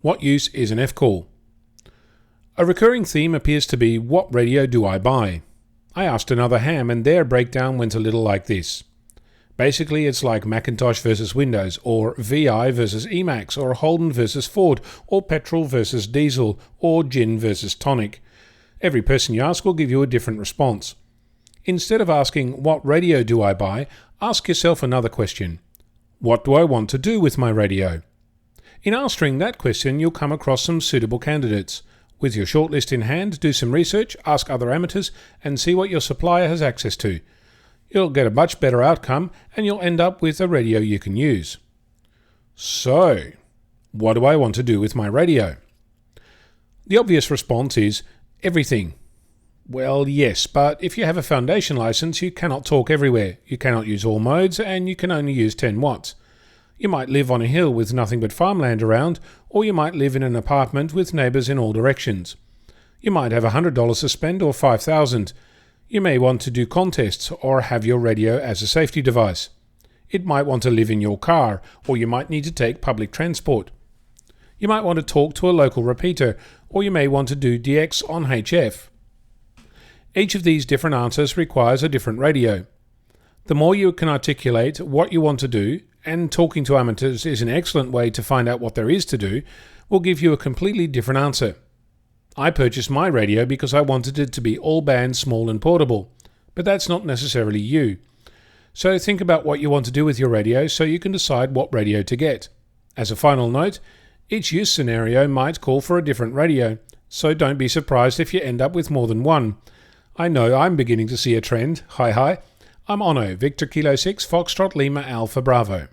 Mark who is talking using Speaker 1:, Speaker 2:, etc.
Speaker 1: What use is an F-call? A recurring theme appears to be, what radio do I buy? I asked another ham and their breakdown went a little like this. Basically, it's like Macintosh versus Windows, or VI versus Emacs, or Holden versus Ford, or Petrol versus Diesel, or Gin versus Tonic. Every person you ask will give you a different response. Instead of asking, what radio do I buy? Ask yourself another question. What do I want to do with my radio? In answering that question, you'll come across some suitable candidates. With your shortlist in hand, do some research, ask other amateurs, and see what your supplier has access to. You'll get a much better outcome, and you'll end up with a radio you can use. So, what do I want to do with my radio? The obvious response is everything. Well, yes, but if you have a foundation license, you cannot talk everywhere. You cannot use all modes, and you can only use 10 watts. You might live on a hill with nothing but farmland around, or you might live in an apartment with neighbours in all directions. You might have $100 to spend or $5,000. You may want to do contests or have your radio as a safety device. It might want to live in your car, or you might need to take public transport. You might want to talk to a local repeater, or you may want to do DX on HF. Each of these different answers requires a different radio. The more you can articulate what you want to do, and talking to amateurs is an excellent way to find out what there is to do, will give you a completely different answer. I purchased my radio because I wanted it to be all band, small and portable, but that's not necessarily you. So think about what you want to do with your radio so you can decide what radio to get. As a final note, each use scenario might call for a different radio, so don't be surprised if you end up with more than one. I know I'm beginning to see a trend. Hi. I'm Onno, Victor Kilo 6, Foxtrot Lima Alpha Bravo.